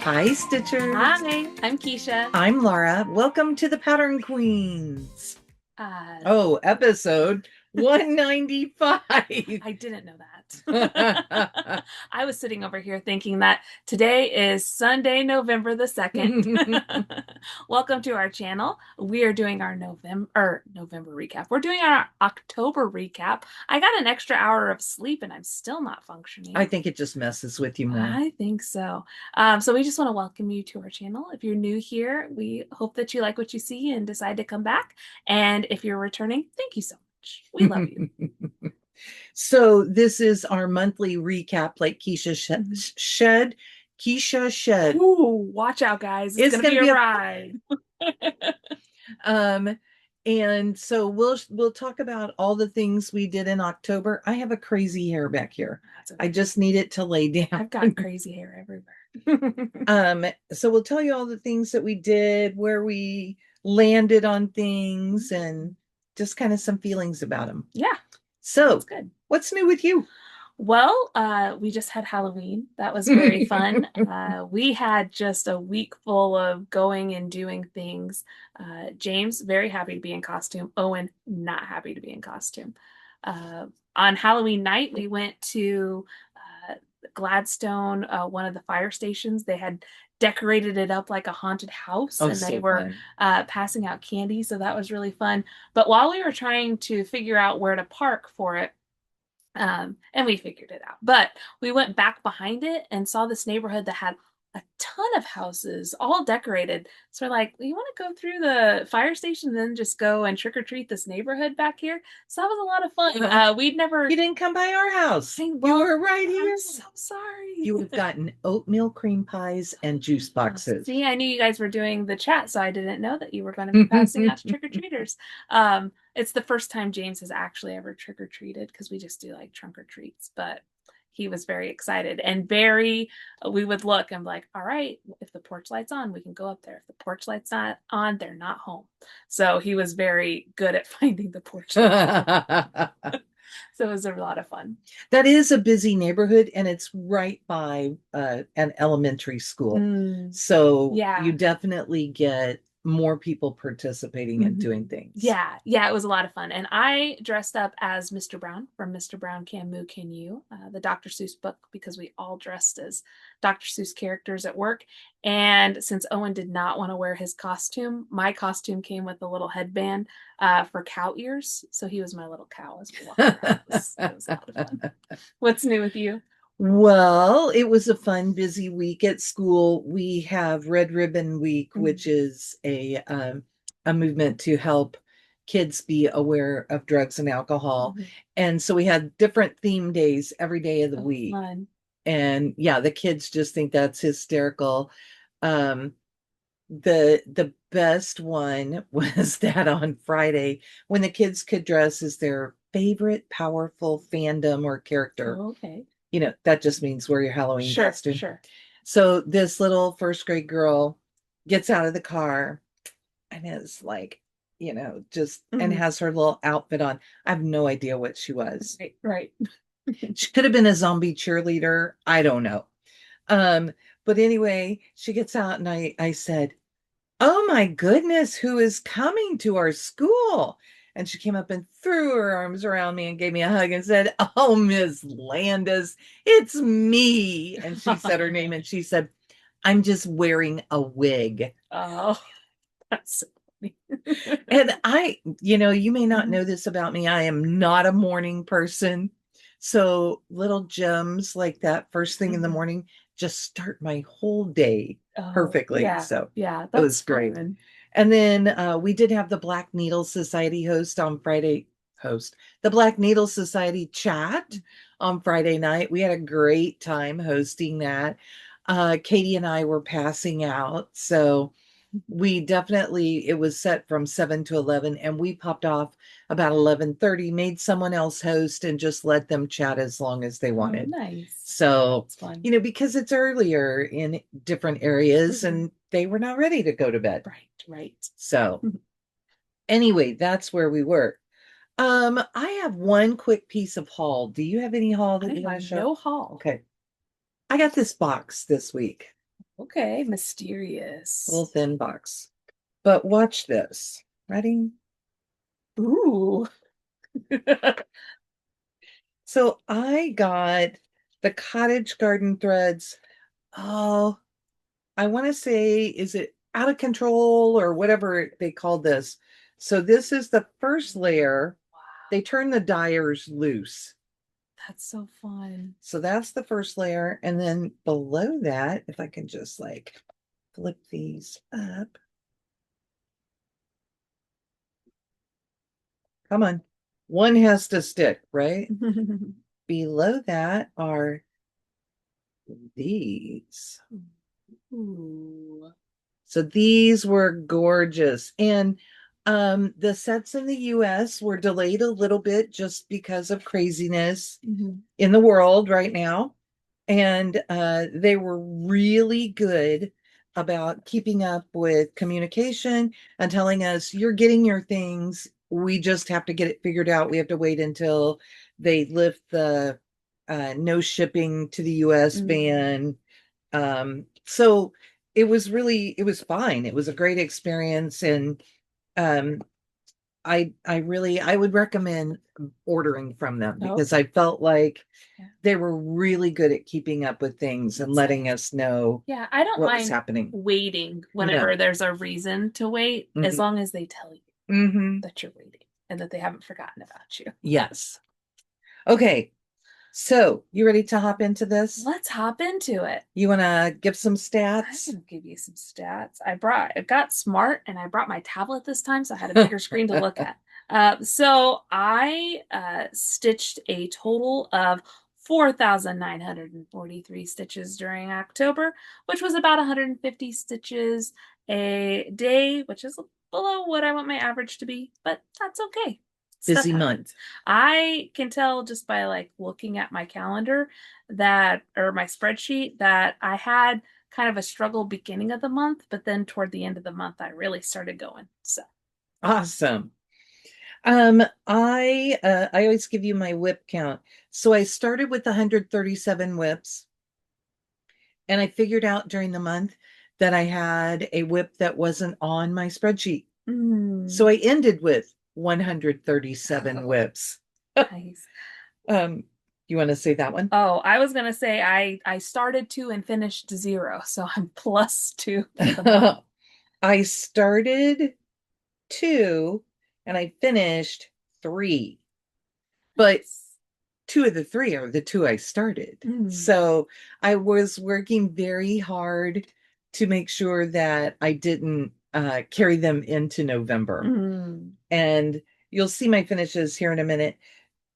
Hi, Stitchers. Hi, I'm Keisha. I'm Laura. Welcome to the Pattern Queens. Uh, Episode 195. I didn't know that. I was sitting over here thinking that today is Sunday, November the 2nd. Welcome to our channel. We are doing our November recap. We're doing our October recap. I got an extra hour of sleep and I'm still not functioning. I think it just messes with you more. I think so. So we just want to welcome you to our channel. If you're new here, we hope that you like what you see and decide to come back. And if you're returning, thank you so much. We love you. So this is our monthly recap, like Keisha shed. Keisha shed. Ooh, watch out, guys. It's gonna be a ride. And so we'll talk about all the things we did in October. I have a crazy hair back here. Okay. I just need it to lay down. I've got crazy hair everywhere. So we'll tell you all the things that we did, where we landed on things, and just kind of some feelings about them. Yeah. So that's good. What's new with you? Well, we just had Halloween. That was very fun. We had just a week full of going and doing things. James, very happy to be in costume. Owen, not happy to be in costume. On Halloween night, we went to Gladstone, one of the fire stations. They had decorated it up like a haunted house, and they were passing out candy, so that was really fun. But while we were trying to figure out where to park for it, and we figured it out, but we went back behind it and saw this neighborhood that had a ton of houses all decorated. So we're like, you want to go through the fire station and then just go and trick-or-treat this neighborhood back here? So that was a lot of fun. You didn't come by our house. You were right here. I'm so sorry. You would have gotten oatmeal cream pies and juice boxes. See, I knew you guys were doing the chat, so I didn't know that you were going to be passing out to trick-or-treaters. It's the first time James has actually ever trick-or-treated, because we just do like trunk or treats, but he was very excited and we would look and be like, all right, if the porch light's on, we can go up there. If the porch light's not on, they're not home. So he was very good at finding the porch light. So it was a lot of fun. That is a busy neighborhood, and it's right by an elementary school. So yeah, you definitely get more people participating and doing things. Yeah, it was a lot of fun. And I dressed up as Mr. Brown from Mr. Brown Can Moo Can You, the Dr. Seuss book, because we all dressed as Dr. Seuss characters at work. And since Owen did not want to wear his costume, my costume came with a little headband for cow ears. So he was my little cow as we walked around. It was a lot of fun. What's new with you? Well, it was a fun, busy week at school. We have Red Ribbon Week, which is a movement to help kids be aware of drugs and alcohol. And so we had different theme days every day of the week. Fun. And yeah, the kids just think that's hysterical. The best one was that on Friday, when the kids could dress as their favorite powerful fandom or character. Oh, okay. You know, that just means wear your Halloween costume. Sure. So this little first grade girl gets out of the car and is like, you know, just and has her little outfit on. I have no idea what she was. Right. She could have been a zombie cheerleader. I don't know. But anyway, she gets out and I said, oh my goodness, who is coming to our school? And she came up and threw her arms around me and gave me a hug and said, oh, Miss Landis, it's me. And she said her name and she said, I'm just wearing a wig. Oh, that's so funny. And you may not know this about me. I am not a morning person. So little gems like that first thing in the morning just start my whole day perfectly. Yeah, so yeah, it was great. Fun. And then we did have the Black Needle Society host on Friday. The Black Needle Society chat on Friday night. We had a great time hosting that. Katie and I were passing out. So we definitely, it was set from 7 to 11 and we popped off about 11:30, made someone else host and just let them chat as long as they wanted. Oh, nice. So, because it's earlier in different areas and they were not ready to go to bed. Right. So anyway, that's where we were. I have one quick piece of haul. Do you have any haul that you want to show? No haul. Okay. I got this box this week. Okay, mysterious. Little thin box. But watch this. Ready? Ooh. So I got the cottage garden threads. Oh, I want to say, is it out of control or whatever they called this? So this is the first layer. Wow, They turn the dyers loose. that's so fun. So that's the first layer. And then below that, if I can just like flip these up. Come on. One has to stick, right? Below that are these. Ooh. So these were gorgeous. And the sets in the US were delayed a little bit just because of craziness in the world right now. And they were really good about keeping up with communication and telling us, you're getting your things. We just have to get it figured out. We have to wait until they lift the no shipping to the US ban. So it was really, it was fine. It was a great experience. And um, I would recommend ordering from them because Okay. I felt like Yeah. they were really good at keeping up with things and letting us know Yeah, I don't what was mind happening. waiting whenever No. there's a reason to wait, as Mhm. long as they tell you Mhm. that you're waiting and that they haven't forgotten about you. Yes. Okay. So you ready to hop into this? Let's hop into it. You want to give some I'm stats? gonna give you some stats. I got smart and I brought my tablet this time, so I had a bigger screen to look at. So I stitched a total of 4,943 stitches during October, which was about 150 stitches a day, which is below what I want my average to be, but that's okay. Stuff Busy month. happens. I can tell just by like looking at my calendar that, or my spreadsheet, that I had kind of a struggle beginning of the month, but then toward the end of the month, I really started going. So Awesome. I always give you my whip count. So I started with 137 whips, and I figured out during the month that I had a whip that wasn't on my spreadsheet. So I ended with 137 whips. nice. You want to say that one? Oh, I was gonna say I started 2 and finished 0, so I'm +2 for the month. I started 2 and I finished 3. But 2 of the 3 are the 2 I started. So I was working very hard to make sure that I didn't carry them into November. And you'll see my finishes here in a minute.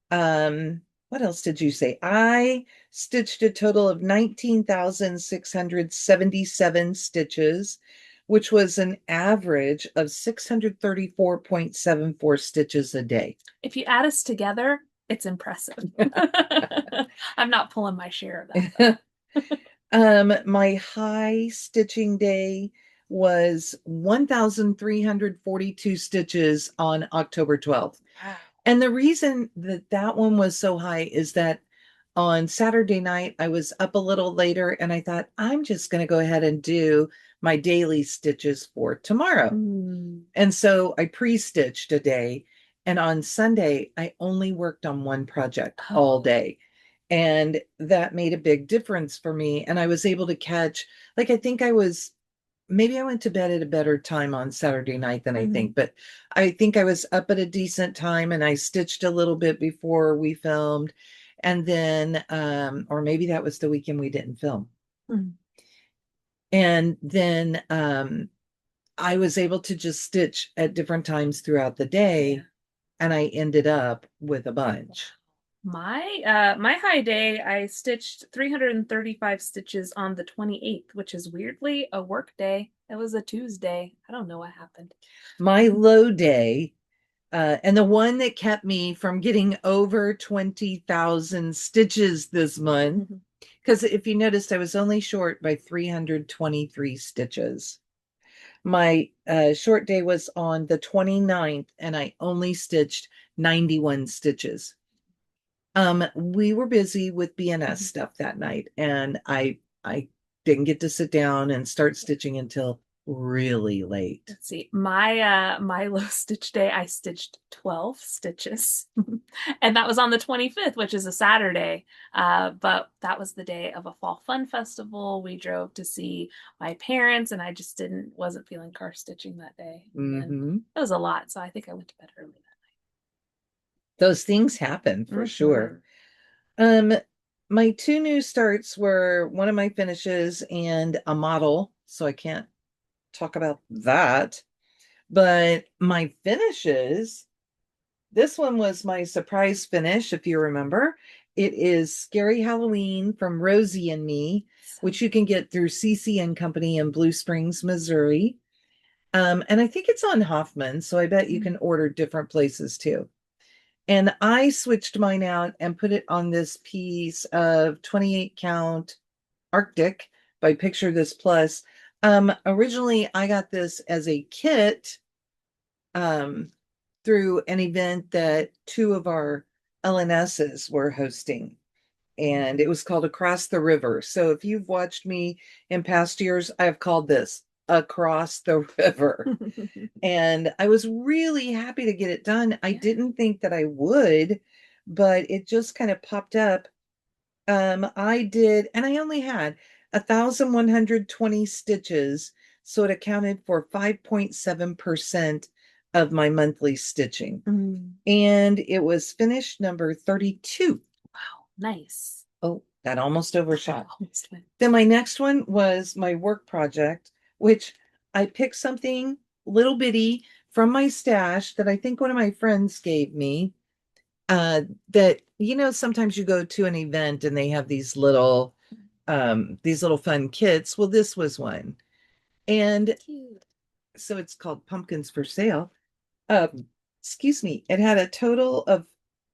What else did you say? I stitched a total of 19,677 stitches, which was an average of 634.74 stitches a day. If you add us together, it's impressive. I'm not pulling my share of that. My high stitching day was 1,342 stitches on October 12th. Wow. And the reason that that one was so high is that on Saturday night, I was up a little later and I thought, I'm just going to go ahead and do my daily stitches for tomorrow. And so I pre-stitched a day. And on Sunday, I only worked on one project all day. And that made a big difference for me. And I was able to catch, like, I think maybe I went to bed at a better time on Saturday night than I think, but I think I was up at a decent time and I stitched a little bit before we filmed. And then, or maybe that was the weekend we didn't film. And then I was able to just stitch at different times throughout the day, and I ended up with a bunch. My high day, I stitched 335 stitches on the 28th, which is weirdly a work day. It was a Tuesday. I don't know what happened. My low day, and the one that kept me from getting over 20,000 stitches this month, because if you noticed, I was only short by 323 stitches. My short day was on the 29th, and I only stitched 91 stitches. We were busy with BNS stuff that night, and I didn't get to sit down and start stitching until really late. Let's see. My low stitch day, I stitched 12 stitches. And that was on the 25th, which is a Saturday. But that was the day of a fall fun festival. We drove to see my parents, and I just wasn't feeling car stitching that day. And it was a lot, so I think I went to bed early that night. Those things happen for sure. My two new starts were one of my finishes and a model, so I can't talk about that. But my finishes, this one was my surprise finish, if you remember. It is Scary Halloween from Rosie and Me, which you can get through CC and Company in Blue Springs, Missouri. And I think it's on Hoffman, so I bet you can order different places too. And I switched mine out and put it on this piece of 28 count Arctic by Picture This Plus. Originally, I got this as a kit through an event that two of our LNSs were hosting, and it was called Across the River. So if you've watched me in past years, I've called this Across the River. And I was really happy to get it done. I didn't think that I would, but it just kind of popped up. I did, and I only had 1,120 stitches, so it accounted for 5.7% of my monthly stitching. And it was finished number 32. Wow, nice. Oh, that almost overshot. Then my next one was my work project, which I picked something little bitty from my stash that I think one of my friends gave me. That, sometimes you go to an event and they have these little fun kits. Well, this was one. And so it's called Pumpkins for Sale. Excuse me, it had a total of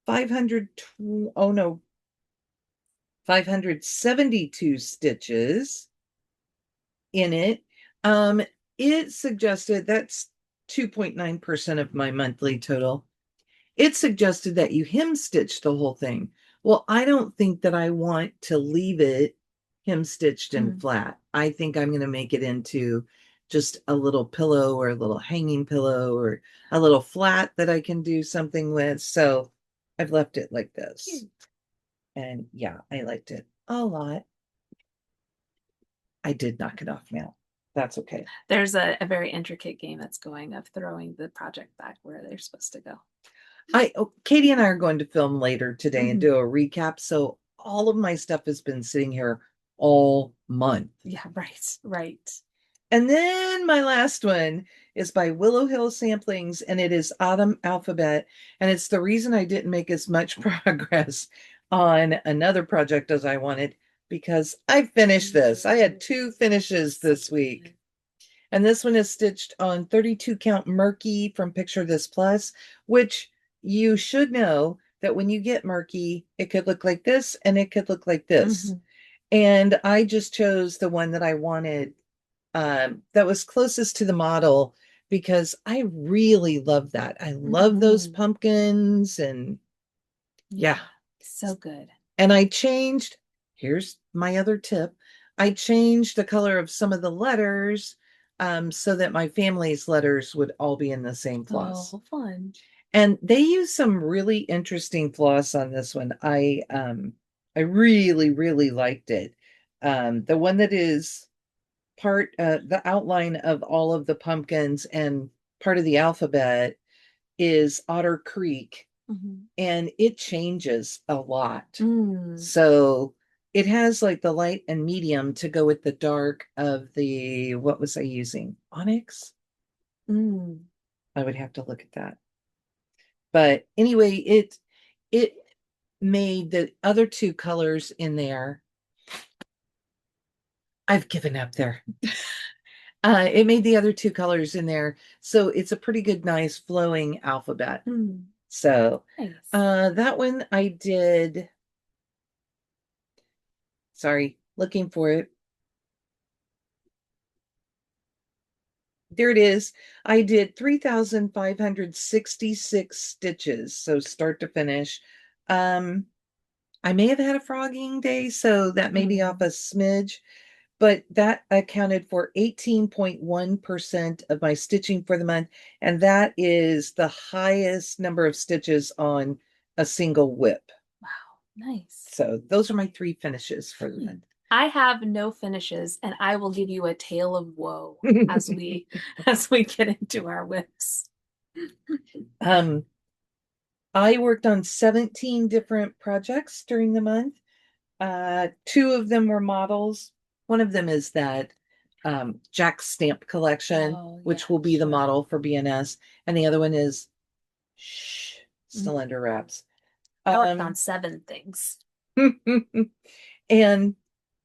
572 stitches in it. It suggested that's 2.9% of my monthly total. It suggested that you hem stitch the whole thing. Well, I don't think that I want to leave it hem stitched and flat. I think I'm going to make it into just a little pillow or a little hanging pillow or a little flat that I can do something with. So I've left it like this. And yeah, I liked it a lot. I did knock it off now. That's okay. There's a very intricate game that's going of throwing the project back where they're supposed to go. Katie and I are going to film later today and do a recap. So all of my stuff has been sitting here all month. Yeah, right. And then my last one is by Willow Hill Samplings, and it is Autumn Alphabet. And it's the reason I didn't make as much progress on another project as I wanted, because I finished this. I had 2 finishes this week. And this one is stitched on 32 count Murky from Picture This Plus, which you should know that when you get Murky, it could look like this and it could look like this. And I just chose the one that I wanted that was closest to the model because I really love that. I love those pumpkins and yeah. So good. And I changed, here's my other tip. I changed the color of some of the letters so that my family's letters would all be in the same floss. Oh, fun. And they use some really interesting floss on this one. I really, really liked it. The one that is part the outline of all of the pumpkins and part of the alphabet is Otter Creek, and it changes a lot. So it has like the light and medium to go with the dark of the, what was I using? Onyx? I would have to look at that. But anyway, it made the other 2 colors in there. I've given up there. It made the other 2 colors in there. So it's a pretty good, nice flowing alphabet. So nice. That one I did. Sorry, looking for it. There it is. I did 3,566 stitches. So start to finish. I may have had a frogging day, so that may be off a smidge. but that accounted for 18.1% of my stitching for the month. And that is the highest number of stitches on a single whip. Wow, nice. So those are my 3 finishes for the month. I have no finishes, and I will give you a tale of woe as we get into our whips. I worked on 17 different projects during the month. 2 of them were models. One of them is that Jack Stamp collection, which will be the model for BNS, and the other one is still under wraps. I worked on 7 things. And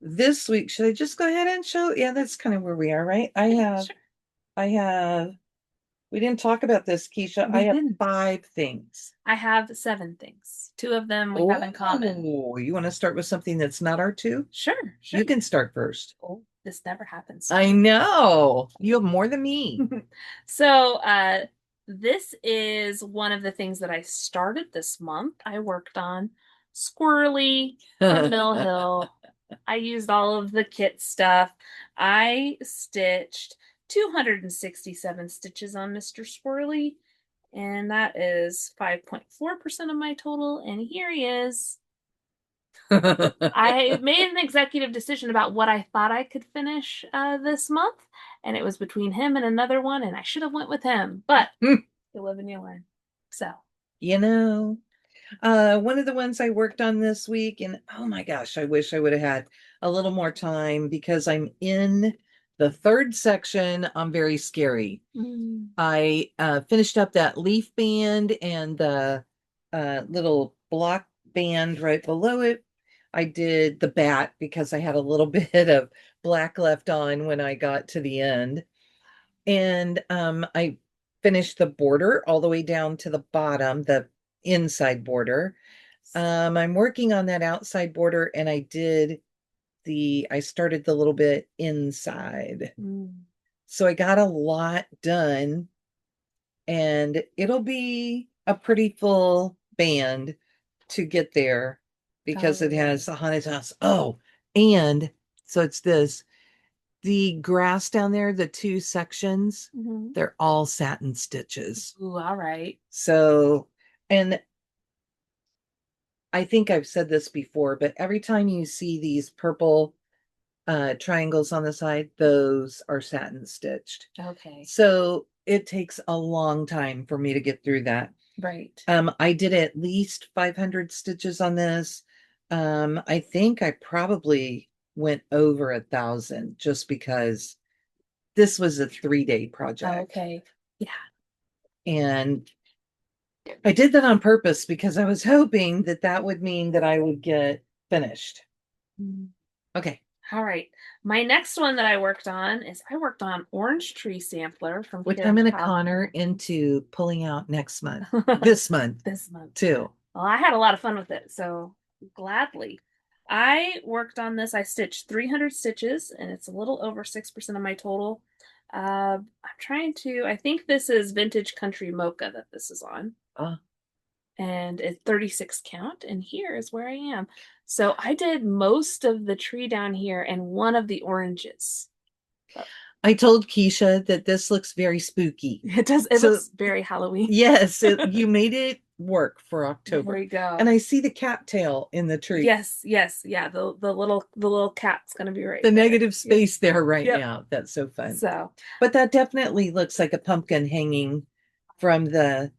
this week, should I just go ahead and show? Yeah, that's kind of where we are, right? I have, we didn't talk about this, Keisha. I have 5 things. I have 7 things. 2 of them we have in common. Oh, you want to start with something that's not our 2? Sure. You can start first. Oh, this never happens. I know. You have more than me. So, this is one of the things that I started this month. I worked on Squirrely from Mill Hill. I used all of the kit stuff. I stitched 267 stitches on Mr. Squirrely, and that is 5.4% of my total. And here he is. I made an executive decision about what I thought I could finish this month, and it was between him and another one, and I should have went with him, but you live and you learn. So, one of the ones I worked on this week, and oh my gosh, I wish I would have had a little more time because I'm in the 3rd section on Very Scary. I finished up that leaf band and the little block band right below it. I did the bat because I had a little bit of black left on when I got to the end. And I finished the border all the way down to the bottom, the inside border. I'm working on that outside border, and I started the little bit inside. So I got a lot done, and it'll be a pretty full band to get there because it has a haunted house. Oh, and so it's the grass down there, the 2 sections, they're all satin stitches. Ooh, all right. So, and I think I've said this before, but every time you see these purple triangles on the side, those are satin stitched. Okay. So it takes a long time for me to get through that. Right. I did at least 500 stitches on this. I think I probably went over 1,000 just because this was a 3-day project. Okay. Yeah. And I did that on purpose because I was hoping that that would mean that I would get finished. Okay. All right. My next one that I worked on is I worked on Orange Tree Sampler from which I'm going to con her into pulling out next month. This month. This month. Too. Well, I had a lot of fun with it, so gladly. I worked on this. I stitched 300 stitches, and it's a little over 6% of my total. I'm trying to, I think this is Vintage Country Mocha that this is on. And it's 36 count, and here is where I am. So I did most of the tree down here and one of the oranges. I told Keisha that this looks very spooky. It does. It looks very Halloween. Yes, you made it work for October. There we go. And I see the cattail in the tree. Yes, yeah. The little cat's gonna be right. The negative space there right now. That's so fun. So, but that definitely looks like a pumpkin hanging from the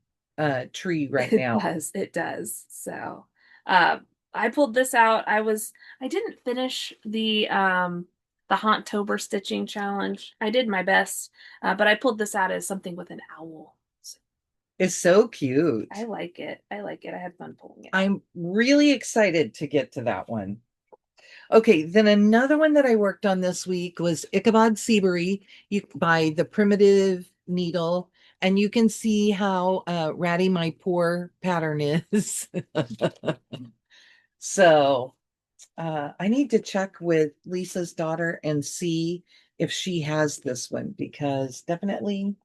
tree right now. It does. So, I pulled this out. I didn't finish the Hauntober stitching challenge. I did my best, but I pulled this out as something with an owl. So, it's so cute. I like it. I had fun pulling it. I'm really excited to get to that one. Okay, then another one that I worked on this week was Ichabod Seabury by the Primitive Needle. And you can see how ratty my poor pattern is. So I need to check with Lisa's daughter and see if she has this one, because definitely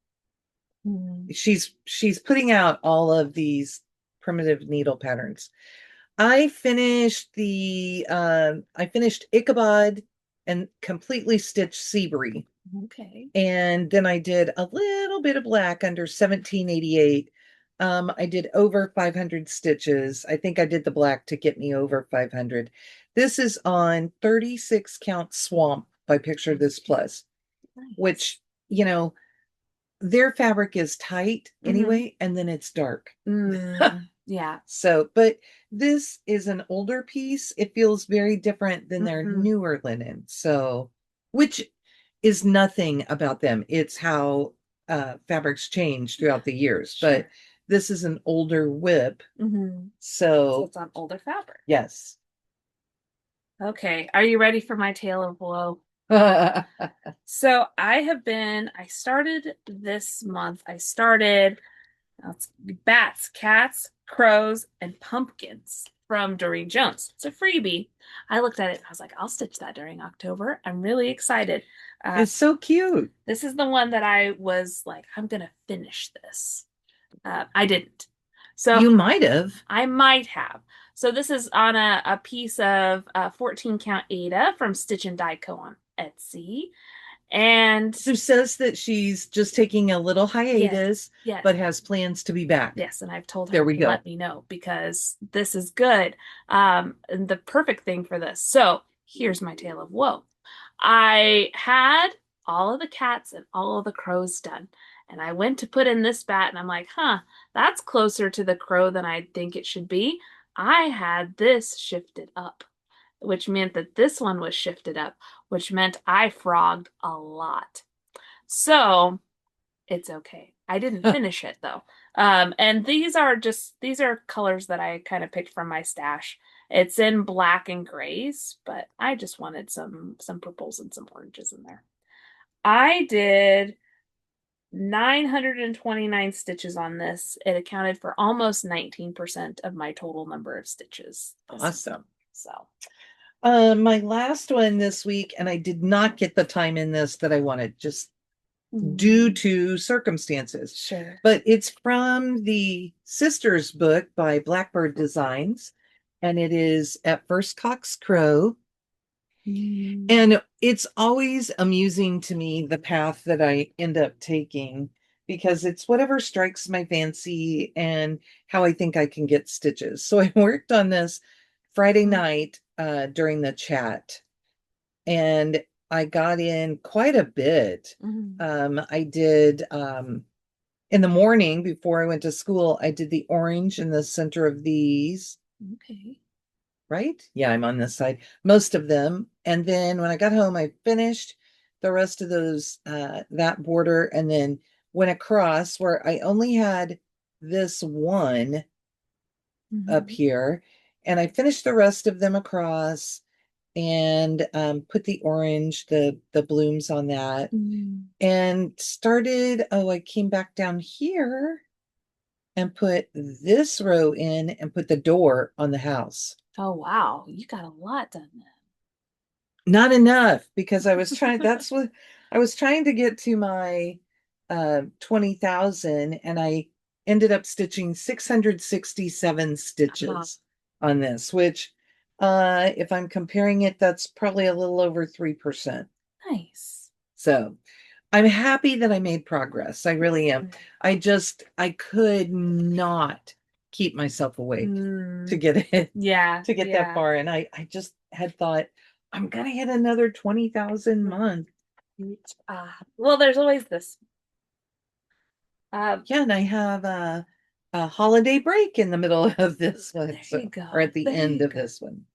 she's putting out all of these primitive needle patterns. I finished Ichabod, and completely stitched Seabury. Okay. And then I did a little bit of black under 1788. I did over 500 stitches. I think I did the black to get me over 500. This is on 36 count Swamp by Picture This Plus, Nice. which, you know, their fabric is tight anyway, and then it's dark. Yeah. So, but this is an older piece. It feels very different than their newer linen. So, which is nothing about them. It's how fabrics change throughout the years. Sure. But this is an older whip. So So it's on older fabric. yes. Okay. Are you ready for my tale of woe? So I started this month. It's bats, cats, crows, and pumpkins from Durene Jones. It's a freebie. I looked at it and I was like, I'll stitch that during October. I'm really excited. It's so cute. This is the one that I was like, I'm going to finish this. I didn't. So you might have. I might have. So this is on a piece of 14 count Aida from Stitch and Die Co. on Etsy. And who says that she's just taking a little hiatus, yes. but has plans to be back. Yes, and I've told her there we to go. let me know because this is good. And the perfect thing for this. So here's my tale of woe. I had all of the cats and all of the crows done. And I went to put in this bat and I'm like, that's closer to the crow than I think it should be. I had this shifted up, which meant that this one was shifted up, which meant I frogged a lot. So it's okay. I didn't finish it though. And these are colors that I kind of picked from my stash. It's in black and grays, but I just wanted some purples and some oranges in there. I did 929 stitches on this. It accounted for almost 19% of my total number of stitches. Awesome. So my last one this week, and I did not get the time in this that I wanted, just due to circumstances. Sure. But it's from the Sisters book by Blackbird Designs, and it is At First Cock's Crow. And it's always amusing to me the path that I end up taking because it's whatever strikes my fancy and how I think I can get stitches. So I worked on this Friday night during the chat, and I got in quite a bit. I did in the morning before I went to school, I did the orange in the center of these. Okay. Right? Yeah, I'm on this side. Most of them. And then when I got home, I finished the rest of those, that border, and then went across where I only had this one up here. And I finished the rest of them across and put the orange, the blooms on that, and started. Oh, I came back down here and put this row in and put the door on the house. Oh, wow. You got a lot done then. Not enough because I was trying, that's what I was trying to get to my 20,000, and I ended up stitching 667 stitches on this, which if I'm comparing it, that's probably a little over 3%. Nice. So I'm happy that I made progress. I really am. I could not keep myself awake to get it. Yeah. To get that far. And I just had thought, I'm gonna hit another 20,000 month. Well, there's always this. Yeah, and I have a holiday break in the middle of this one. There you go. Or at the end of this one.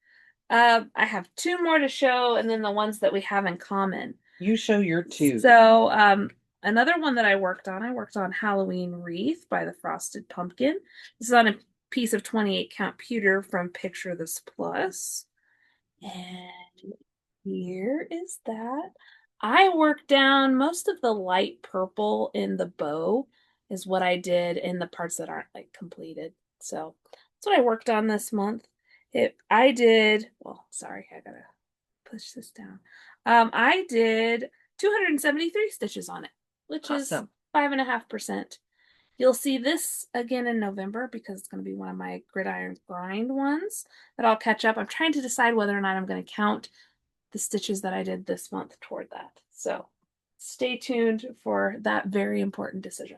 I have two more to show, and then the ones that we have in common. You show your two. So, another one that I worked on Halloween Wreath by the Frosted Pumpkin. This is on a piece of 28 count pewter from Picture This Plus. And here is that. I worked down most of the light purple in the bow is what I did in the parts that aren't like completed. So that's what I worked on this month. I did, well, sorry, I gotta push this down. I did 273 stitches on it, which awesome. Is 5.5%. You'll see this again in November because it's going to be one of my gridiron grind ones that I'll catch up. I'm trying to decide whether or not I'm going to count the stitches that I did this month toward that. So stay tuned for that very important decision.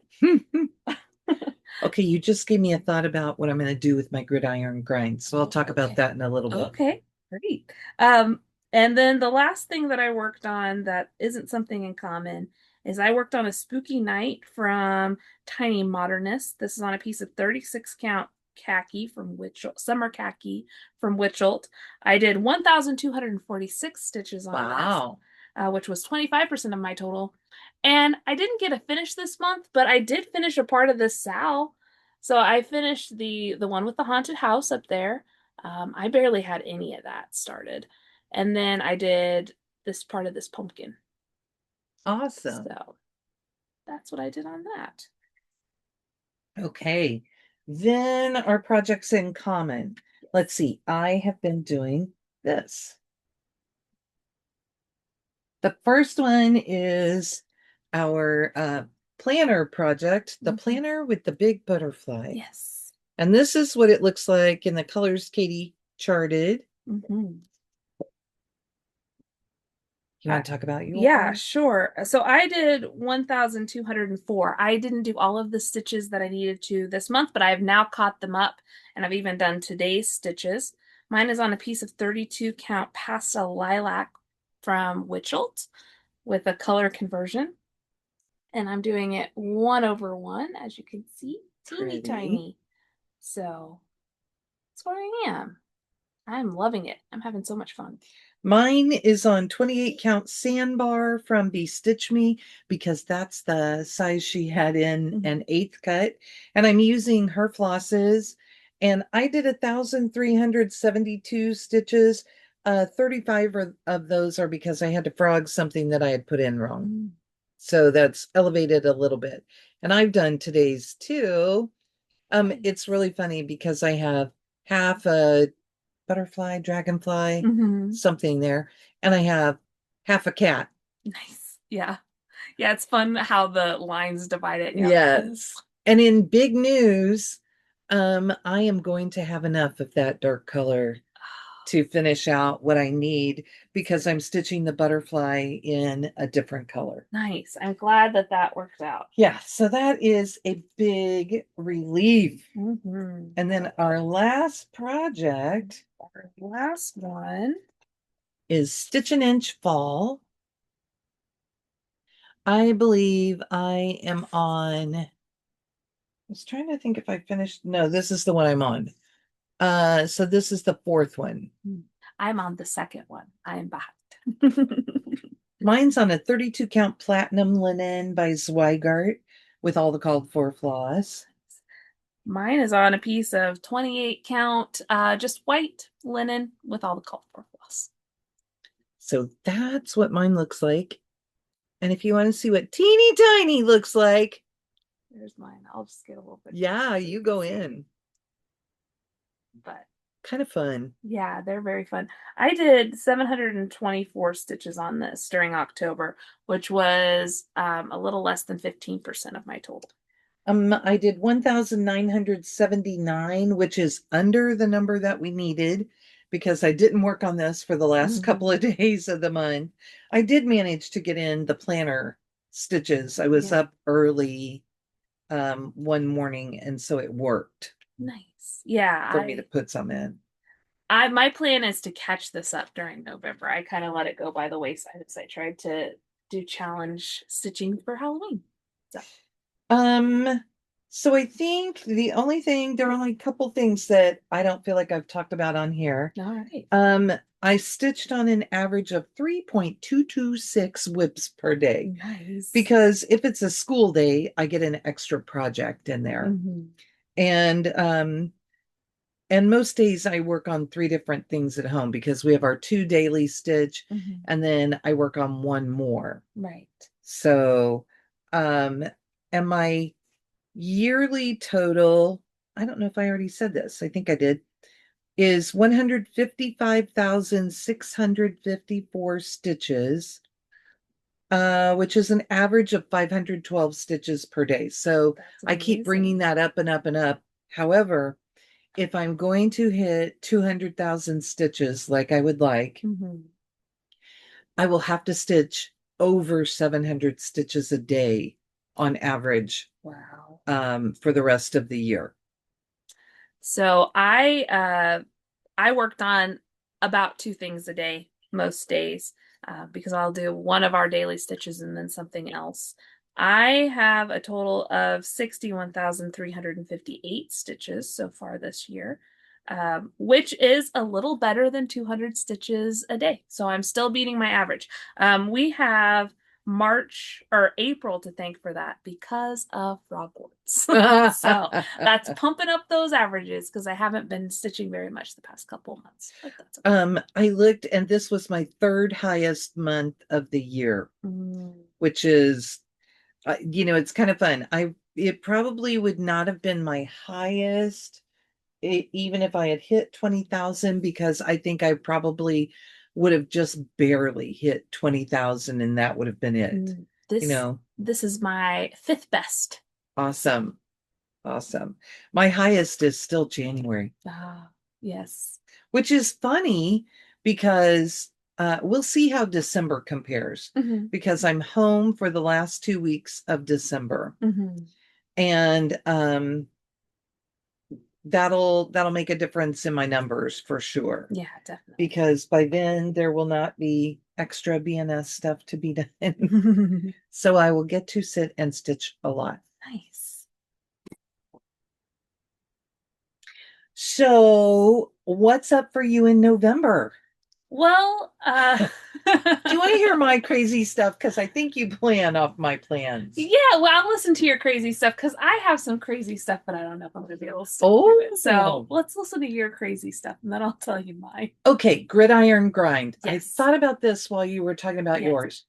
Okay, you just gave me a thought about what I'm going to do with my gridiron grind. So I'll talk about that in a little bit. Okay, great. And then the last thing that I worked on that isn't something in common is I worked on a spooky night from Tiny Modernist. This is on a piece of 36 count khaki from Wichelt, Summer Khaki from Wichelt. I did 1,246 stitches on Wow. this, which was 25% of my total. And I didn't get a finish this month, but I did finish a part of this Sal. So I finished the one with the haunted house up there. I barely had any of that started. And then I did this part of this pumpkin. Awesome. So that's what I did on that. Okay. Then our projects in common. Let's see. I have been doing this. The first one is our planner project, the planner with the big butterfly. Yes. And this is what it looks like in the colors Katie charted. You want to talk about yours? Yeah, sure. So I did 1,204. I didn't do all of the stitches that I needed to this month, but I've now caught them up, and I've even done today's stitches. Mine is on a piece of 32 count pastel lilac from Wichelt with a color conversion. And I'm doing it 1/1, as you can see, teeny tiny. So that's where I am. I'm loving it. I'm having so much fun. Mine is on 28 count sandbar from Be Stitch Me because that's the size she had in an 1/8 cut. And I'm using her flosses. And I did 1,372 stitches. 35 of those are because I had to frog something that I had put in wrong. So that's elevated a little bit. And I've done today's too. It's really funny because I have half a butterfly, dragonfly, something there, and I have half a cat. Nice. Yeah. Yeah, it's fun how the lines divide it. Yes. And in big news, I am going to have enough of that dark color to finish out what I need because I'm stitching the butterfly in a different color. Nice. I'm glad that that worked out. Yeah, so that is a big relief. And then our last project, our last one, is Stitch an Inch Fall. I believe I am on, I was trying to think if I finished. No, this is the one I'm on. So this is the fourth one. I'm on the second one. I am behind. Mine's on a 32 count platinum linen by Zweigart with all the called for floss. Mine is on a piece of 28 count, just white linen with all the called for floss. So that's what mine looks like. And if you want to see what teeny tiny looks like, there's mine. I'll just get a little bit. Yeah, you go in. But kind of fun. Yeah, they're very fun. I did 724 stitches on this during October, which was a little less than 15% of my total. I did 1,979, which is under the number that we needed because I didn't work on this for the last couple of days of the month. I did manage to get in the planner stitches. I was up early one morning, and so it worked. Nice. Yeah. For me to put some in. My plan is to catch this up during November. I kind of let it go by the wayside as I tried to do challenge stitching for Halloween. So I think the only thing, there are only a couple things that I don't feel like I've talked about on here. All right. I stitched on an average of 3.226 whips per day. Nice. Because if it's a school day, I get an extra project in there. And most days I work on 3 different things at home because we have our 2 daily stitch and then I work on 1 more. Right. So, and my yearly total, I don't know if I already said this, I think I did, is 155,654 stitches, which is an average of 512 stitches per day. So I keep bringing that up and up and up. However, if I'm going to hit 200,000 stitches like I would like, I will have to stitch over 700 stitches a day on average Wow. for the rest of the year. So I worked on about two things a day most days because I'll do one of our daily stitches and then something else. I have a total of 61,358 stitches so far this year, which is a little better than 200 stitches a day. So I'm still beating my average. We have March or April to thank for that because of frogwarts. So that's pumping up those averages because I haven't been stitching very much the past couple months. But that's okay. I looked and this was my third highest month of the year, which is, it's kind of fun. It probably would not have been my highest even if I had hit 20,000 because I think I probably would have just barely hit 20,000 and that would have been it. This is my fifth best. Awesome. Awesome. My highest is still January. Ah, yes. Which is funny because we'll see how December compares because I'm home for the last 2 weeks of December. And that'll make a difference in my numbers for sure. Yeah, definitely. Because by then there will not be extra BNS stuff to be done. So I will get to sit and stitch a lot. Nice. So what's up for you in November? Well, do you want to hear my crazy stuff? Because I think you plan off my plans. Yeah, well, I'll listen to your crazy stuff because I have some crazy stuff, but I don't know if I'm going to be able to stick to it. So let's listen to your crazy stuff, and then I'll tell you mine. Okay, gridiron grind. Yes. I thought about this while you were talking about yours.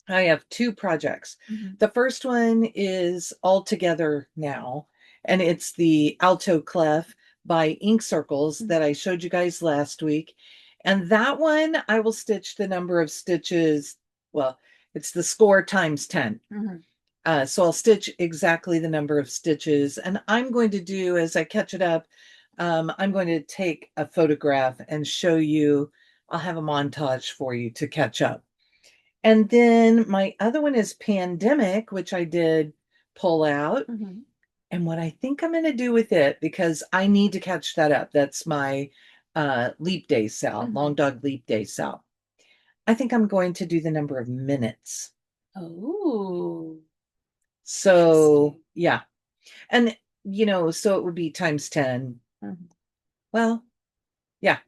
I have two projects. The first one is all together now, and it's the Alto Clef by Ink Circles that I showed you guys last week. And that one, I will stitch the number of stitches. Well, it's the score times 10. So I'll stitch exactly the number of stitches. And I'm going to do, as I catch it up, I'm going to take a photograph and show you. I'll have a montage for you to catch up. And then my other one is Pandemic, which I did pull out. And what I think I'm going to do with it, because I need to catch that up. That's my leap day sal, long dog leap day sal. I think I'm going to do the number of minutes. Oh. So, yeah. And, so it would be times 10. Well, yeah.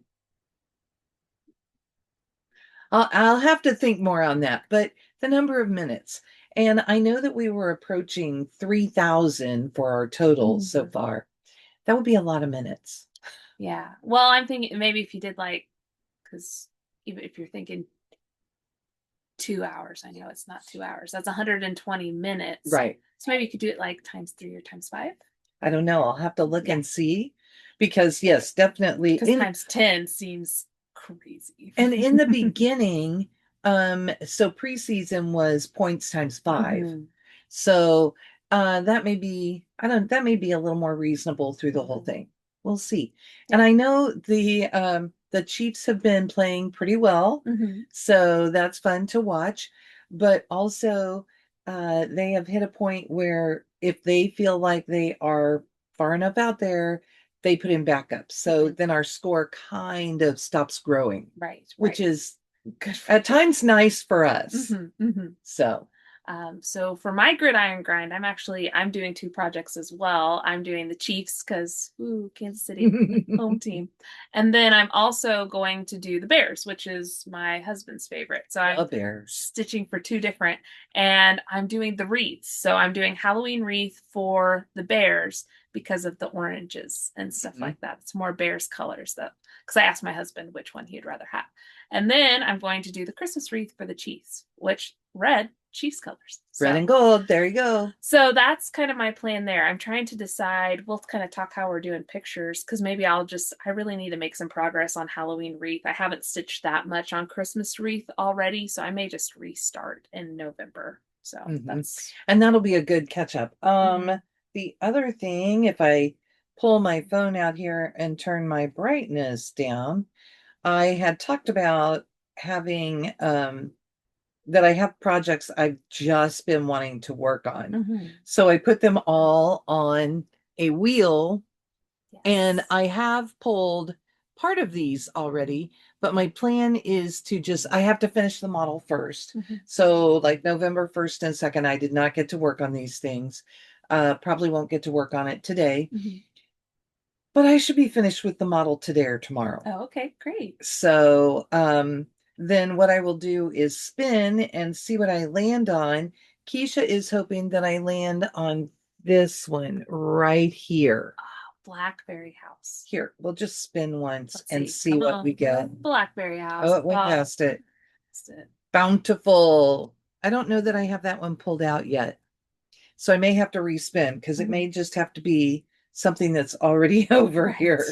I'll have to think more on that, but the number of minutes. And I know that we were approaching 3,000 for our total so far. That would be a lot of minutes. Yeah. Well, I'm thinking maybe if you did because even if you're thinking 2 hours, I know it's not 2 hours. That's 120 minutes. Right. So maybe you could do it like times 3 or times 5. I don't know. I'll have to look and see because yes, definitely. Because times 10 seems crazy. And in the beginning, so preseason was points times 5. So that may be, that may be a little more reasonable through the whole thing. We'll see. And I know the Chiefs have been playing pretty well. So that's fun to watch. But also they have hit a point where if they feel like they are far enough out there, they put in backups. So then our score kind of stops growing. Right. Which is at times nice for us. So for my gridiron grind, I'm doing two projects as well. I'm doing the Chiefs because Kansas City home team, and then I'm also going to do the Bears, which is my husband's favorite. So I'm stitching for two different, and I'm doing the wreaths. So I'm doing Halloween wreath for the Bears because of the oranges and stuff like that. It's more Bears colors though, because I asked my husband which one he'd rather have. And then I'm going to do the Christmas wreath for the Chiefs, which red Chiefs colors. Red and gold. There you go. So that's kind of my plan there. I'm trying to decide. We'll kind of talk how we're doing pictures because maybe I really need to make some progress on Halloween wreath. I haven't stitched that much on Christmas wreath already, so I may just restart in November. So and that'll be a good catch up. The other thing, if I pull my phone out here and turn my brightness down, I had talked about having that I have projects I've just been wanting to work on. Mhm. So I put them all on a wheel, and Yes. I have pulled part of these already, but my plan is to just, I have to finish the model first. Mhm. So like November 1st and 2nd, I did not get to work on these things. Probably won't get to work on it today, Mhm. but I should be finished with the model today or tomorrow. Oh, okay, great. So then what I will do is spin and see what I land on. Keisha is hoping that I land on this one right here. Oh, Blackberry House. Here, we'll just spin once Let's and see. see Come what we on. get. Blackberry House. Oh, it went past it. Missed it. Bountiful. I don't know that I have that one pulled out yet. So I may have to respin because it may just have to be something that's already over here.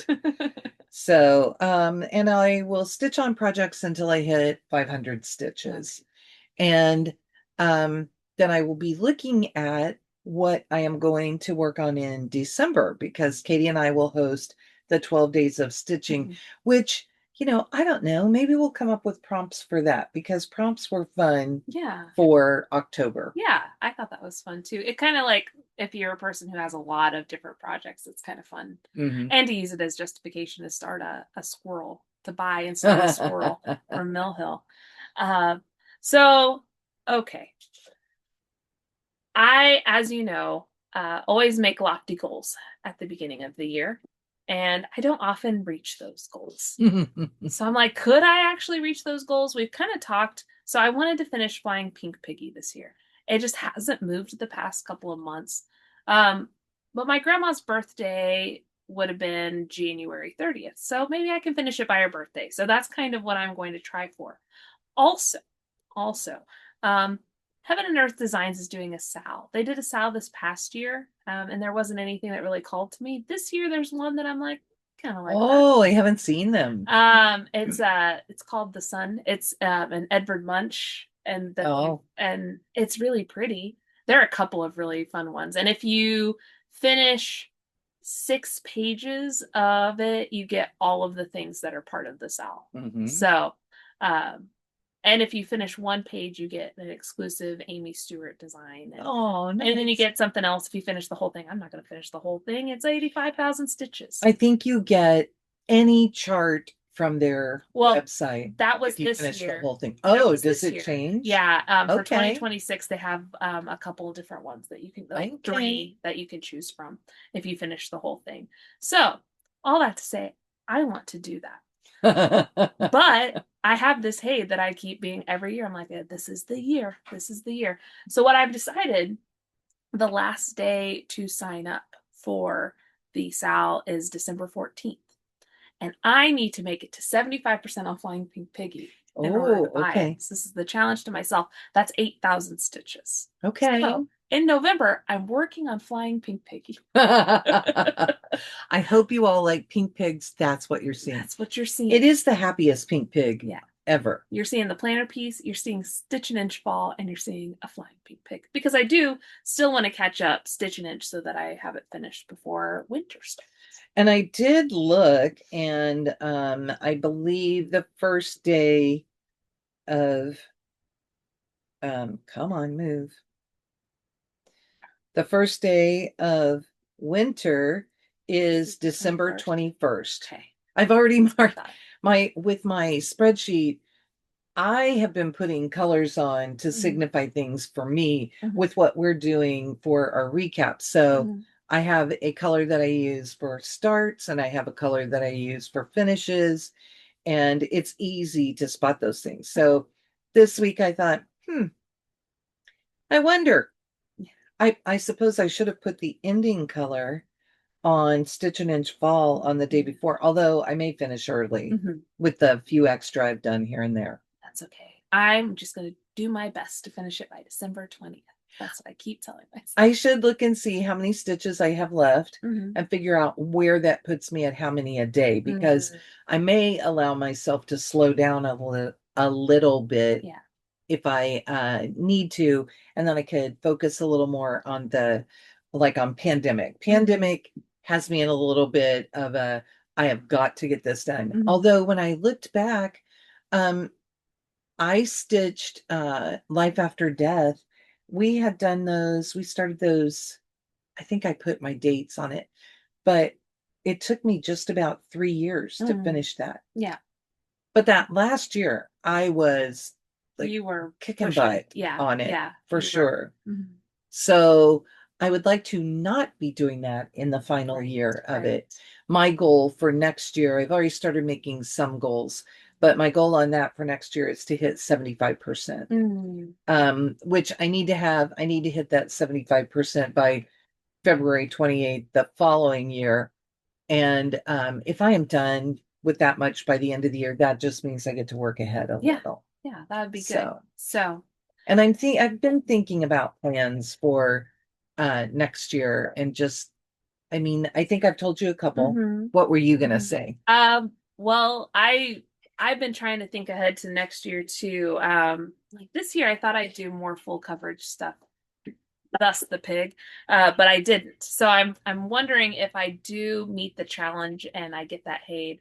So, and I will stitch on projects until I hit 500 stitches. And then I will be looking at what I am going to work on in December, because Katie and I will host the 12 days of stitching, which, I don't know, maybe we'll come up with prompts for that, because prompts were fun Yeah. for October. Yeah, I thought that was fun too. It kind of like, if you're a person who has a lot of different projects, it's kind of fun. And to use it as justification to start a squirrel, to buy and start a squirrel from Mill Hill. So, okay. I, as you know, always make lofty goals at the beginning of the year, and I don't often reach those goals. So I'm like, could I actually reach those goals? We've kind of talked. So I wanted to finish Flying Pink Piggy this year. It just hasn't moved the past couple of months. But my grandma's birthday would have been January 30th. So maybe I can finish it by her birthday. So that's kind of what I'm going to try for. Also, um, Heaven and Earth Designs is doing a SAL. They did a SAL this past year, and there wasn't anything that really called to me. This year, there's one that I'm like, kind of like Oh, I haven't seen them. It's called The Sun. It's an Edvard Munch, and and it's really pretty. There are a couple of really fun ones, and if you finish 6 pages of it, you get all of the things that are part of the SAL. So, and if you finish one page, you get an exclusive Amy Stewart design. And, nice. And then you get something else if you finish the whole thing. I'm not going to finish the whole thing. It's 85,000 stitches. I think you get any chart from their website. That was if you this finish year. the whole thing. Oh, does it year. change? Yeah. For Okay. 2026, they have a couple of different ones that you can, like 3 that you can choose from if you finish the whole thing. So, all that to say, I want to do that. But I have this hay that I keep being every year. I'm like, this is the year. This is the year. So what I've decided, the last day to sign up for the SAL is December 14th. And I need to make it to 75% off Flying Pink Piggy in order to buy it. So this is the challenge to myself. That's 8,000 stitches. Okay. So in November, I'm working on Flying Pink Piggy. I hope you all like pink pigs. That's what you're seeing. That's what you're seeing. It is the happiest pink pig ever. You're seeing the planner piece, you're seeing Stitch and Inch Fall, and you're seeing a Flying Pink Pig. Because I do still want to catch up Stitch and Inch so that I have it finished before winter starts. And I did look, and I believe the first day of come on, move. The first day of winter is December 21st. Okay. I've already marked with my spreadsheet. I have been putting colors on to signify things for me with what we're doing for our recap. So I have a color that I use for starts, and I have a color that I use for finishes, and it's easy to spot those things. So this week I thought, I wonder. I suppose I should have put the ending color on Stitch and Inch Fall on the day before, although I may finish early with the few extra I've done here and there. That's okay. I'm just going to do my best to finish it by December 20th. That's what I keep telling myself. I should look and see how many stitches I have left and figure out where that puts me at how many a day, because I may allow myself to slow down a little bit if I need to, and then I could focus a little more on on pandemic. Pandemic has me in a little bit of I have got to get this done. Although when I looked back, I stitched Life After Death. We had done those, we started those, I think I put my dates on it, but it took me just about 3 years to finish that. Yeah. But that last year, I was like You were kicking pushing. butt Yeah. on it Yeah. for You were. sure. Mhm. So I would like to not be doing that in the final Right, year of right. it. My goal for next year, I've already started making some goals, but my goal on that for next year is to hit 75%. Which I need to have, I need to hit that 75% by February 28th, the following year. And if I am done with that much by the end of the year, that just means I get to work ahead a Yeah. little. Yeah, that would be good. So, So, and I've been thinking about plans for next year and just, I mean, I think I've told you a couple. mhm. What were you gonna Mhm. say? Well, I've been trying to think ahead to next year too. Like this year I thought I'd do more full coverage stuff, thus the pig. But I didn't. So I'm wondering if I do meet the challenge and I get that paid,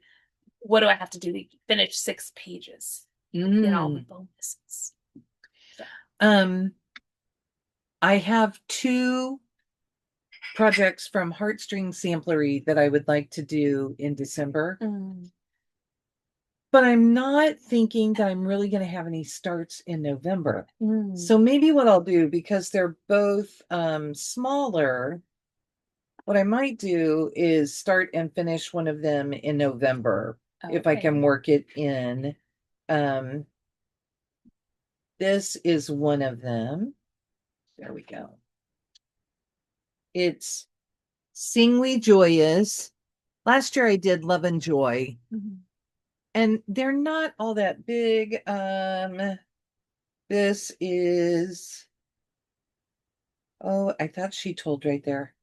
what do I have to do to finish 6 pages? Get all the Mm. bonuses. So. Um, I have two projects from Heartstring Samplery that I would like to do in December. But I'm not thinking that I'm really going to have any starts in November. So maybe what I'll do, because they're both smaller, what I might do is start and finish one of them in November, if I can work it in. Um, this is one of them. There we go. It's Sing We Joyous. Last year I did Love and Joy. And they're not all that big. This is, oh, I thought she told right there.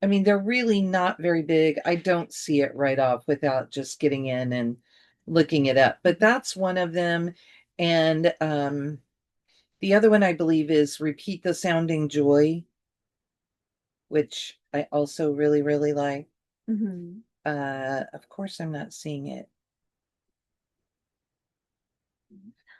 I mean, they're really not very big. I don't see it right off without just getting in and looking it up. But that's one of them. And the other one I believe is Repeat the Sounding Joy, which I also really, really like. Of course, I'm not seeing it.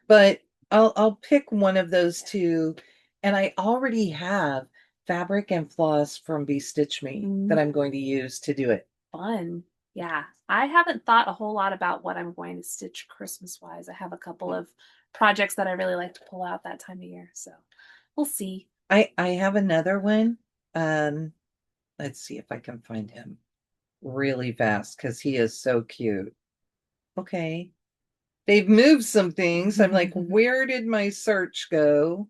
But I'll pick one of those two. And I already have fabric and floss from Be Stitch Me that I'm going to use to do it. Fun. Yeah. I haven't thought a whole lot about what I'm going to stitch Christmas wise. I have a couple of projects that I really like to pull out that time of year. So we'll see. I have another one. Let's see if I can find him really fast because he is so cute. Okay. They've moved some things. I'm like, where did my search go?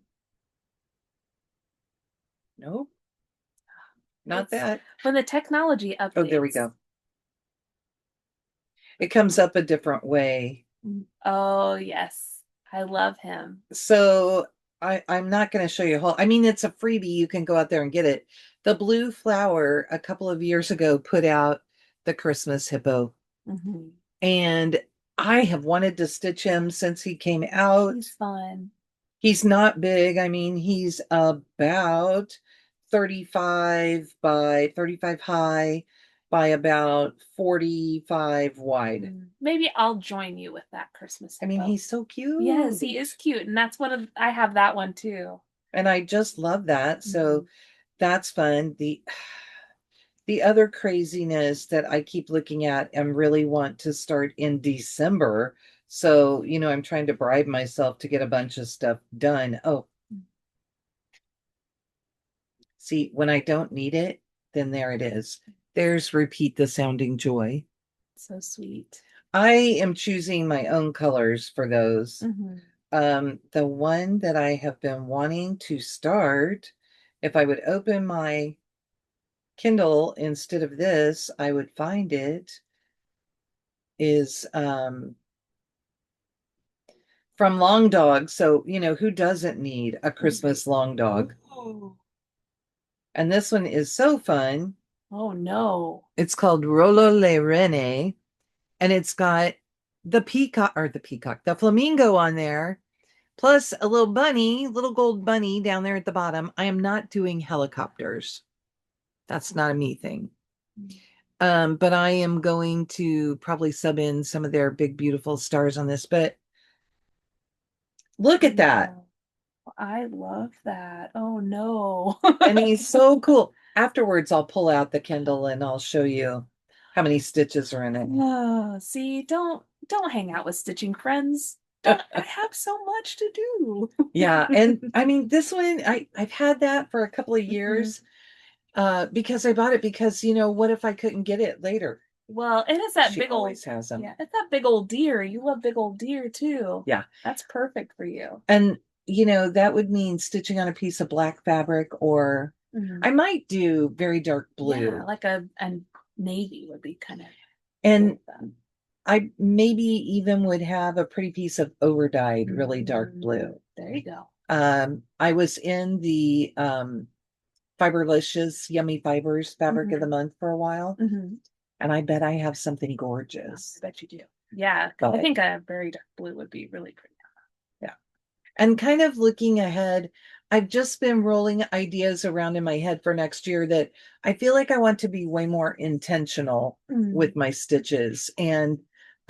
Nope. Not that. When the technology updates. Oh, there we go. It comes up a different way. Oh, yes. I love him. So I'm not going to show you a whole, I mean, it's a freebie. You can go out there and get it. The Blue Flower a couple of years ago put out the Christmas hippo. And I have wanted to stitch him since he came out. He's fun. He's not big. I mean, he's about 35 by 35 high by about 45 wide. Maybe I'll join you with that Christmas hippo. I mean, he's so cute. Yes, he is cute. And that's one of, I have that one too. And I just love that. So that's fun. The other craziness that I keep looking at and really want to start in December. So, you know, I'm trying to bribe myself to get a bunch of stuff done. Oh, see, when I don't need it, then there it is. There's Repeat the Sounding Joy. So sweet. I am choosing my own colors for those. The one that I have been wanting to start, if I would open my Kindle instead of this, I would find it, is from Long Dog. So, you know, who doesn't need a Christmas long dog? And this one is so fun. Oh no. It's called Rolo Le Rene, and it's got the flamingo on there, plus a little bunny, little gold bunny down there at the bottom. I am not doing helicopters. That's not a me thing. But I am going to probably sub in some of their big, beautiful stars on this. But look at that. Wow. I love that. Oh no. And he's so cool. Afterwards, I'll pull out the Kindle and I'll show you how many stitches are in it. Oh, see, don't hang out with stitching friends. Don't I have so much to do. Yeah, and I mean this one, I've had that for a couple of Mhm. years, because I bought it because what if I couldn't get it later? Well, and it's that She big old, always has them. yeah, it's that big old deer. You love big old deer too. Yeah, That's perfect for you. and that would mean stitching on a piece of black fabric, or Mhm. I might do very dark Yeah, blue, like a navy would be kind of and cool with that. I maybe even would have a pretty piece of overdyed, really dark blue. There you go. I was in the Fiberlicious Yummy Fibers Fabric of the Month for a while, and I bet I have something gorgeous. I bet you do. Yeah, I But think a very dark blue would be really pretty. yeah. And kind of looking ahead, I've just been rolling ideas around in my head for next year that I feel like I want to be way more intentional with my stitches. And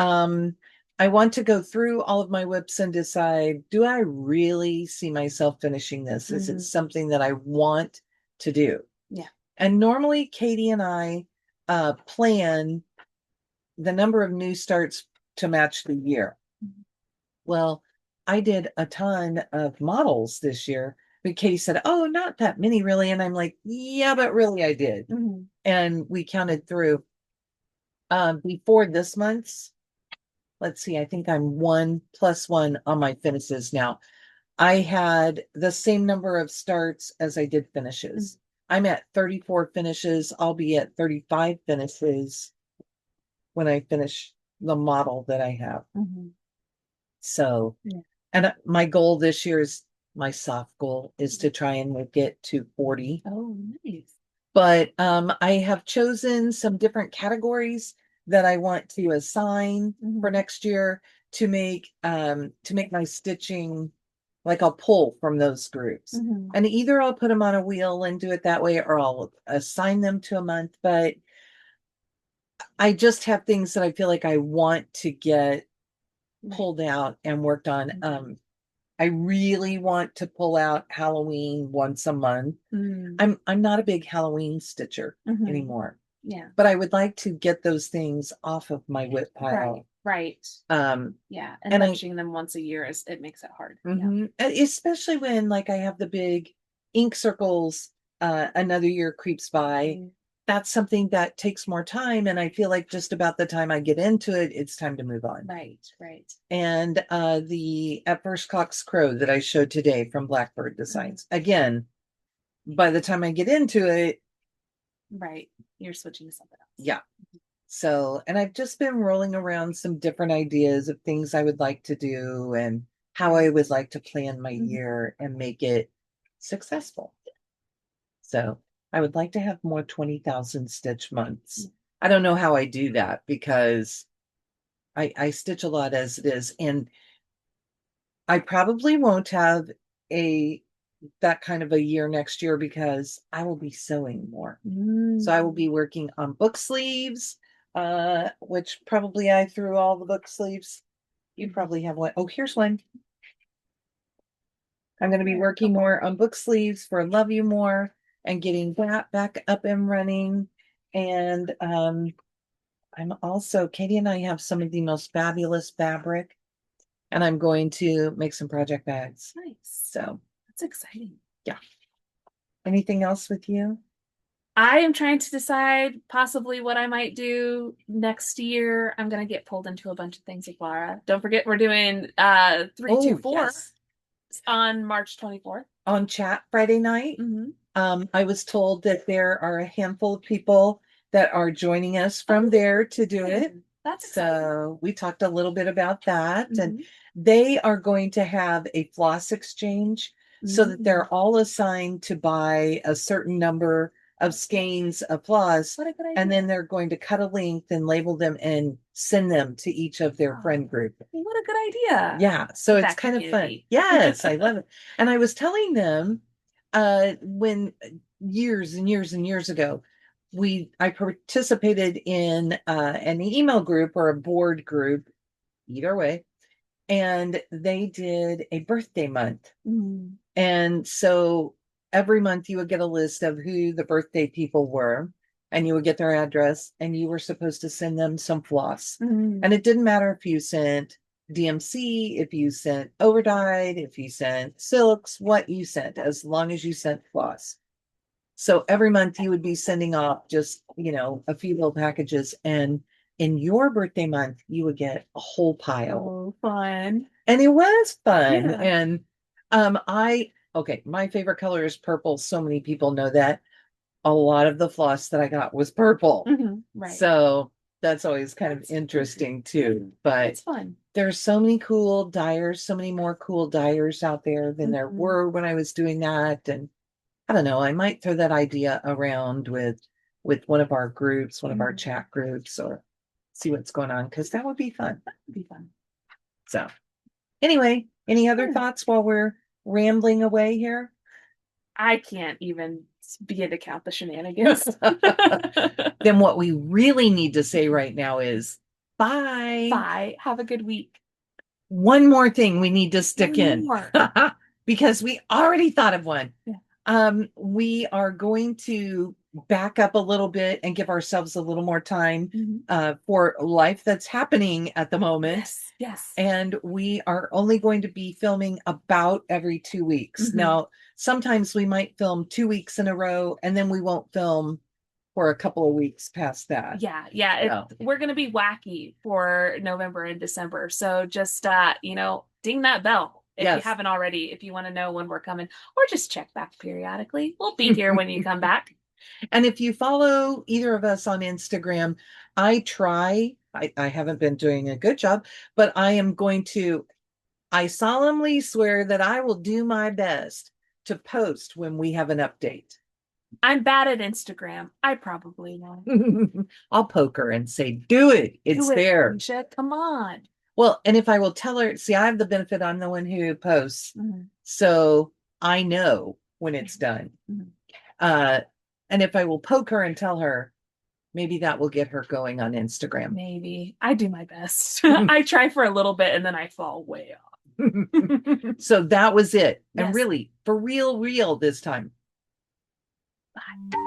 I want to go through all of my whips and decide, do I really see myself finishing this? Is it something that I want to do? Yeah. And normally Katie and I plan the number of new starts to match the year. Well, I did a ton of models this year, but Katie said, "Oh, not that many really." And I'm like, "Yeah, but really I did." And we counted through before this month's. Let's see, I think I'm 1+1 on my finishes now. I had the same number of starts as I did finishes. I'm at 34 finishes. I'll be at 35 finishes when I finish the model that I have. So, and my goal this year is my soft goal is to try and get to 40. Oh, nice. But I have chosen some different categories that I want to assign for next year to make my stitching, like I'll pull from those groups. And either I'll put them on a wheel and do it that way, or I'll assign them to a month. But I just have things that I feel like I want to get pulled out and worked on. I really want to pull out Halloween once a month. I'm not a big Halloween stitcher anymore. Yeah. But I would like to get those things off of my whip pile. Right. Yeah. And finishing them once a year it makes it hard. Yeah. Especially when like I have the big ink circles, another year creeps by. That's something that takes more time. And I feel like just about the time I get into it, it's time to move on. Right. And the At First Cock's Crow that I showed today from Blackbird Designs. Again, by the time I get into it, right, you're switching to something else. Yeah. So, and I've just been rolling around some different ideas of things I would like to do and how I would like to plan my year and make it successful. So I would like to have more 20,000 stitch months. I don't know how I do that because I stitch a lot as it is. And I probably won't have that kind of a year next year because I will be sewing more. So I will be working on book sleeves, which probably I threw all the book sleeves. You probably have one. Oh, here's one. I'm going to be working more on book sleeves for Love You More and getting that back up and running. And I'm also, Katie and I have some of the most fabulous fabric, and I'm going to make some project bags. Nice. So that's exciting. Yeah. Anything else with you? I am trying to decide possibly what I might do next year. I'm going to get pulled into a bunch of things with Laura. Don't forget, we're doing 324 on March 24th. On chat Friday night. I was told that there are a handful of people that are joining us from there to do it. That's exciting. So we talked a little bit about that. And they are going to have a floss exchange so that they're all assigned to buy a certain number of skeins of floss. What a good idea. And then they're going to cut a length and label them and send them to each of their friend group. What a good idea. Yeah. So it's kind of fun. Yes, I love it. And I was telling them when years and years and years ago, I participated in an email group or a board group, either way, and they did a birthday month. Mm. And so every month you would get a list of who the birthday people were, and you would get their address, and you were supposed to send them some floss. Mm. And it didn't matter if you sent DMC, if you sent overdyed, if you sent silks, what you sent, as long as you sent floss. So every month you would be sending off just, a few little packages. And in your birthday month, you would get a whole pile. Oh, fun. And it was fun. Yeah. And okay, my favorite color is purple. So many people know that. A lot of the floss that I got was purple. Right. So that's always kind of interesting too. But It's fun. There's so many cool dyers, so many more cool dyers out there than there were when I was doing that. And I don't know, I might throw that idea around with one of our groups, one of our chat groups, or see what's going on, because that would be fun. That would be fun. So anyway, any other thoughts while we're rambling away here? I can't even begin to count the shenanigans. Then what we really need to say right now is bye. Bye. Have a good week. One more thing we need to stick in More. because we already thought of one. Yeah. We are going to back up a little bit and give ourselves a little more time for life that's happening at the moment. Yes. And we are only going to be filming about every 2 weeks. Now, sometimes we might film 2 weeks in a row, and then we won't film for a couple of weeks past that. Yeah. We're going to be wacky for November and December. So just, ding that bell if you haven't already, if you want to know when we're coming, or just check back periodically. We'll be here when you come back. And if you follow either of us on Instagram, I haven't been doing a good job, but I solemnly swear that I will do my best to post when we have an update. I'm bad at Instagram. I probably won't. I'll poke her and say, do it. It's there. Keisha, come on. Well, and if I will tell her, see, I have the benefit, I'm the one who posts. So I know when it's done. And if I will poke her and tell her, maybe that will get her going on Instagram. Maybe. I do my best. I try for a little bit and then I fall way off. So that was it. Yes. And really, for real this time. Bye.